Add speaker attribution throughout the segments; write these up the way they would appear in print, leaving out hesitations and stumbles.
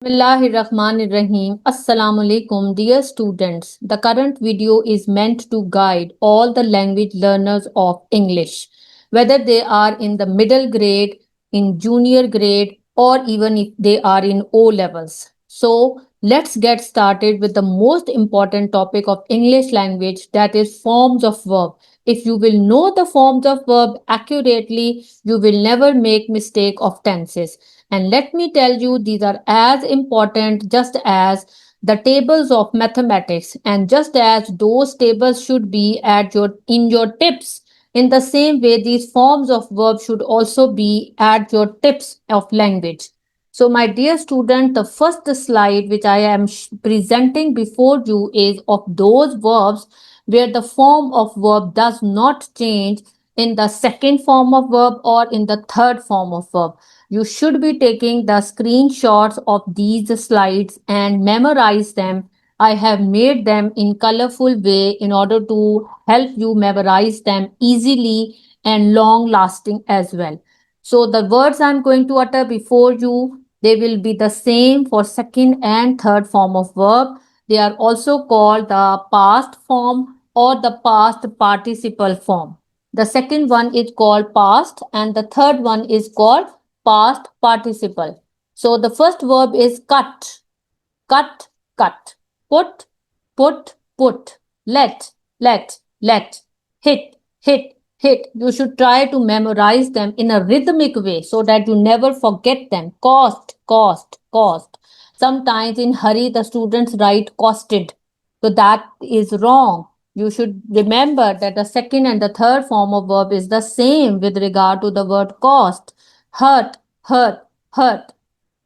Speaker 1: Bismillahirrahmanirrahim. Assalamu alaikum, dear students. The current video is meant to guide all the language learners of English, whether they are in the middle grade, in junior grade, or even if they are in O levels. So, let's get started with the most important topic of English language, that is forms of verb. If you will know the forms of verb accurately, you will never make mistake of tenses. And let me tell you, these are as important just as the tables of mathematics, and just as those tables should be at your in your tips. In the same way, these forms of verb should also be at your tips of language. So, my dear student, the first slide which I am presenting before you is of those verbs where the form of verb does not change in the second form of verb or in the third form of verb. You should be taking the screenshots of these slides and memorize them. I have made them in colorful way in order to help you memorize them easily and long lasting as well. So the words I'm going to utter before you, they will be the same for second and third form of verb. They are also called the past form or the past participle form. The second one is called past and the third one is called past participle. So the first verb is cut, cut, cut, put, put, let, hit. You should try to memorize them in a rhythmic way so that you never forget them. Cost. Sometimes in hurry, the students write costed. So that is wrong. You should remember that the second and the third form of verb is the same with regard to the word cost. Hurt, hurt.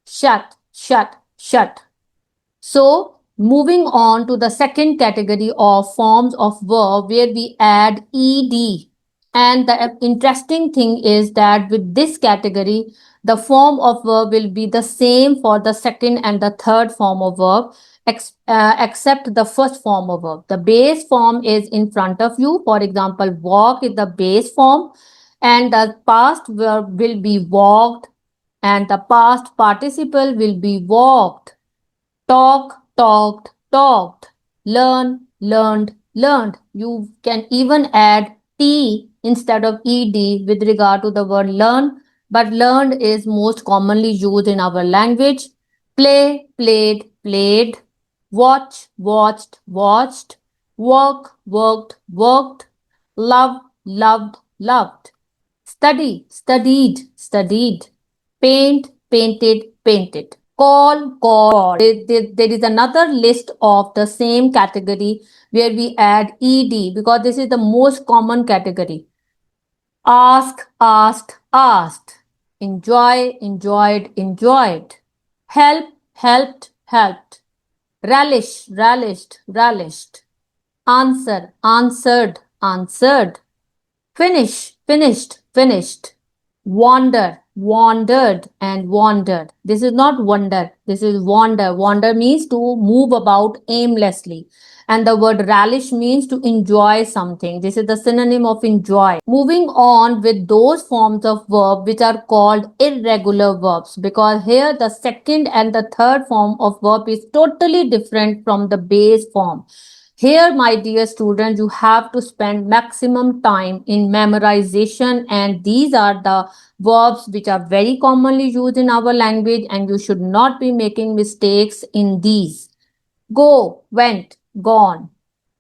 Speaker 1: Shut. So, moving on to the second category of forms of verb where we add ed. And the interesting thing is that with this category, the form of verb will be the same for the second and the third form of verb, except the first form of verb. The base form is in front of you. For example, walk is the base form, and the past verb will be walked, and the past participle will be walked. Talked. Learned. You can even add T instead of ED with regard to the word learn, but learned is most commonly used in our language. Played. Watched. Worked. Loved. Studied. Painted. Call. There is another list of the same category where we add ed because this is the most common category. Asked. Enjoyed. Helped. Relished. Answered. Finished. Wandered. This is not wonder. This is wander. Wander means to move about aimlessly. And the word relish means to enjoy something. This is the synonym of enjoy. Moving on with those forms of verb which are called irregular verbs, because here the second and the third form of verb is totally different from the base form. Here, my dear students, you have to spend maximum time in memorization, and these are the verbs which are very commonly used in our language, and you should not be making mistakes in these. Go, went, gone.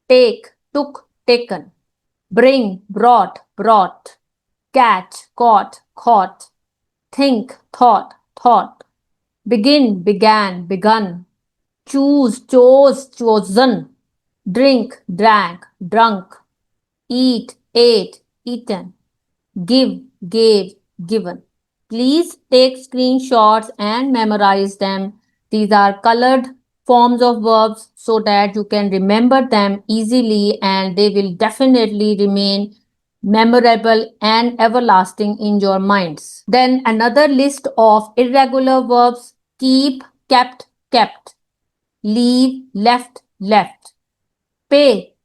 Speaker 1: Take, took, taken. Bring, brought. Catch, caught. Think, thought. Begin, begun. Chose, chosen. Drink, drunk. Eat, ate, eaten. Give, gave, given. Please take screenshots and memorize them. These are colored forms of verbs so that you can remember them easily, and they will definitely remain memorable and everlasting in your minds. Then another list of irregular verbs: keep, kept. Leave, left. Paid.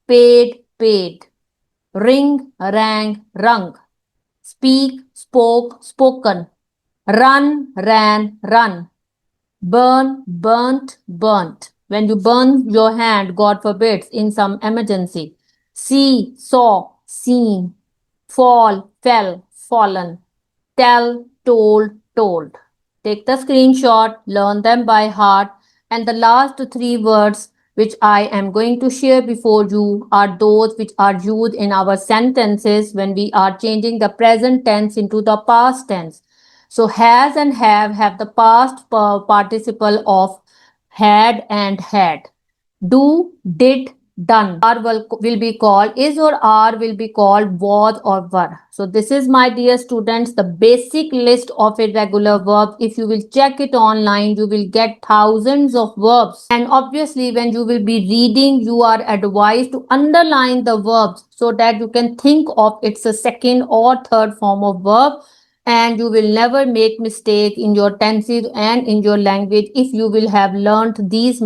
Speaker 1: Ring, rung. Speak, spoken. Run, ran. burn, burnt, burnt. When you burn your hand, God forbids, in some emergency. See, saw, seen. Fall, fell, fallen. Tell, told, told. Take the screenshot, learn them by heart, and the last three words which I am going to share before you are those which are used in our sentences when we are changing the present tense into the past tense. So has and have the past participle of had and had. Do, did, done. Will be called is or are will be called was or were. So this is, my dear students, the basic list of irregular verbs. If you will check it online, you will get thousands of verbs. And obviously, when you will be reading, you are advised to underline the verbs so that you can think of it's a second or third form of verb, and you will never make mistake in your tenses and in your language if you will have learned these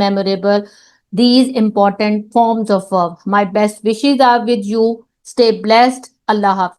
Speaker 1: important forms of verb. My best wishes are with you. Stay blessed. Allah Hafiz.